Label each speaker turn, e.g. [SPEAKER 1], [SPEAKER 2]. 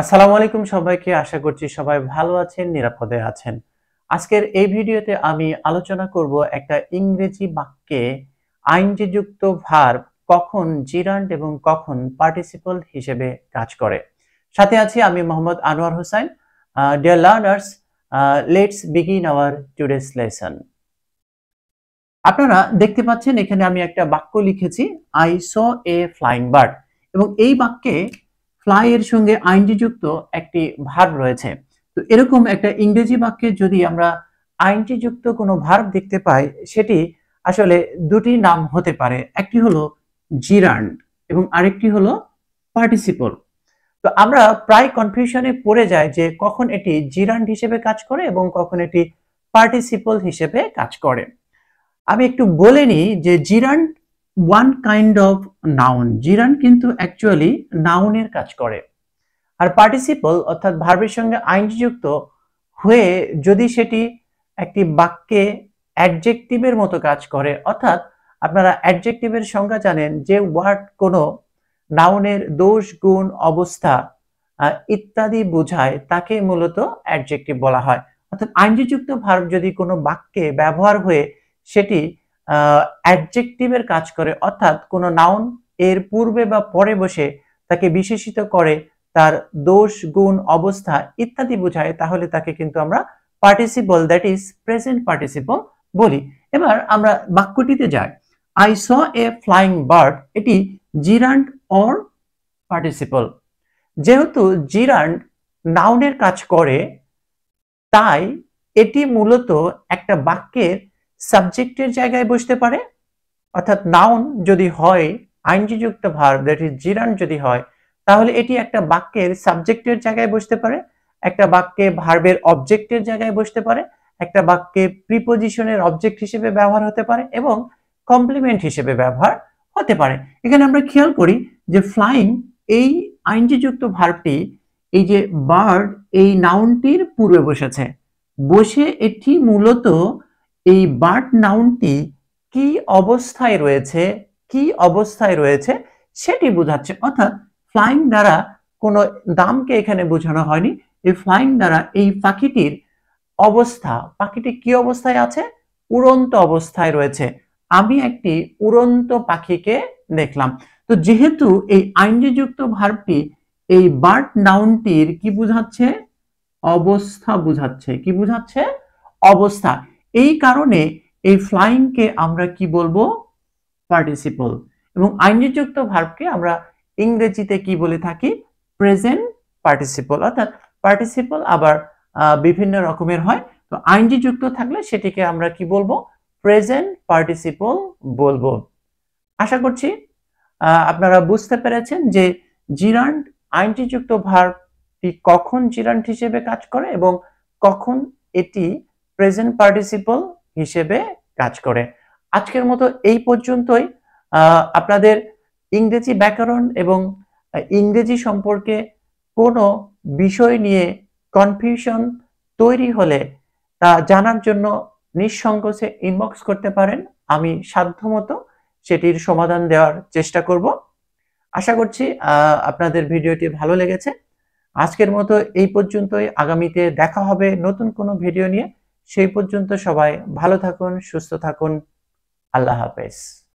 [SPEAKER 1] আসসালামু আলাইকুম সবাইকে। আশা করছি সবাই ভালো আছেন, নিরাপদে আছেন। আজকের এই ভিডিওতে আমি আলোচনা করব একটা ইংরেজি বাক্যে আইনযুক্ত ভার্ব কখন জিরান্ড এবং কখন পার্টিসিপল হিসেবে কাজ করে। সাথে আছি আমি Mohammad Anwar Hossain. Dear learners, let's begin hour today's lesson. আপনারা দেখতে পাচ্ছেন এখানে আমি একটা বাক্য লিখেছি, I saw A flying bird, এবং এই বাক্যে ফ্লাই এর সঙ্গে আইনযুক্ত একটি ভার্ব রয়েছে। তো এরকম একটা ইংরেজি বাক্যে যদি আমরা আইনযুক্ত কোনো ভার্ব দেখতে পাই, সেটি আসলে দুটি নাম হতে পারে। একটি হলো জিরান্ড এবং আরেকটি হলো পার্টিসিপল। তো আমরা প্রায় কনফিউশনে পড়ে যাই যে কখন এটি জিরান্ড হিসেবে কাজ করে এবং কখন এটি পার্টিসিপল হিসেবে কাজ করে। আমি একটু বলে নিই যে জিরান্ড ওয়ান কাইন্ড অফ নাউন। জিরান্ড কিন্তু অ্যাকচুয়ালি নাউনের কাজ করে, আর পার্টিসিপল অর্থাৎ ভার্বের সঙ্গে আইনযুক্ত হয়ে যদি সেটি একটি বাক্যে অ্যাডজেক্টিভের মতো কাজ করে, অর্থাৎ আপনারা অ্যাডজেক্টিভের সংজ্ঞা জানেন, যে ওয়ার্ড কোনো নাউনের দোষ, গুণ, অবস্থা ইত্যাদি বোঝায়, তাকে মূলত অ্যাডজেক্টিভ বলা হয়। অর্থাৎ আইনযুক্ত ভার্ব যদি কোনো বাক্যে ব্যবহার হয়ে সেটি অ্যাডজেক্টিভের কাজ করে, অর্থাৎ কোনো নাউন এর পূর্বে বা পরে বসে তাকে বিশেষিত করে, তার দোষ, গুণ, অবস্থা ইত্যাদি বোঝায়, তাহলে তাকে কিন্তু আমরা participle, that is present participle বলি। এবার আমরা বাক্যটিতে যাই। I saw A flying bird, এটি জিরান্ড অর পার্টিসিপল। যেহেতু জিরান্ড নাউনের কাজ করে, তাই এটি মূলত একটা বাক্যের সাবজেক্টের জায়গায় বসতে পারে। অর্থাৎ নাউন যদি হয় আইনযুক্ত ভার্ব, দ্যাট ইজ জিরান্ড যদি হয়, তাহলে এটি একটা বাক্যের সাবজেক্টের জায়গায় বসতে পারে, একটা বাক্যে ভার্বের অবজেক্টের জায়গায় বসতে পারে, একটা বাক্যে প্রিপোজিশনের অবজেক্ট হিসেবে ব্যবহার হতে পারে এবং কমপ্লিমেন্ট হিসেবে ব্যবহার হতে পারে। এখানে আমরা খেয়াল করি যে ফ্লাইং এই আইনযুক্ত ভার্বটি, এই যে বার্ড এই নাউনটির পূর্বে বসেছে, বসে এটি মূলত এই বার্ড নাউনটি কি অবস্থায় রয়েছে সেটি বোঝাচ্ছে। অর্থাৎ ফ্লাইং দ্বারা কোনো দামকে এখানে বোঝানো হয়নি। এই ফ্লাইং দ্বারা এই পাখিটির অবস্থা, পাখিটি কি অবস্থায় আছে? উড়ন্ত অবস্থায় রয়েছে। আমি একটি উড়ন্ত পাখিকে দেখলাম। তো যেহেতু এই আইনযুক্ত ভার্বটি এই বার্ড নাউনটির কি বোঝাচ্ছে? অবস্থা বোঝাচ্ছে। কি বোঝাচ্ছে? অবস্থা। এই কারণে এই ফ্লাইং কে আমরা কি বলবো? পার্টিসিপল। এবং আইনযুক্ত ভার্বকে আমরা ইংরেজিতে কি বলে থাকি? Present participle. অর্থাৎ পার্টিসিপল আবার বিভিন্ন রকমের হয়। তো আইনযুক্ত থাকলে সেটিকে আমরা কি বলবো? প্রেজেন্ট পার্টিসিপল বলবো। আশা করছি আপনারা বুঝতে পেরেছেন যে জিরান্ড আইনযুক্ত ভার্বটি কখন জিরান্ড হিসেবে কাজ করে এবং কখন এটি প্রেজেন্ট পার্টিসিপল হিসেবে কাজ করে। আজকের মতো এই পর্যন্তই। আপনাদের ইংরেজি ব্যাকরণ এবং ইংরেজি সম্পর্কে কোনো বিষয় নিয়ে কনফিউশন তৈরি হলে তা জানার জন্য নিঃসংকোচে ইনবক্স করতে পারেন। আমি সাধ্যমতো সেটির সমাধান দেওয়ার চেষ্টা করব। আশা করছি আপনাদের ভিডিওটি ভালো লেগেছে। আজকের মতো এই পর্যন্তই। আগামীতে দেখা হবে নতুন কোনো ভিডিও নিয়ে। সেই পর্যন্ত সবাই ভালো থাকুন, সুস্থ থাকুন। আল্লাহ হাফেজ।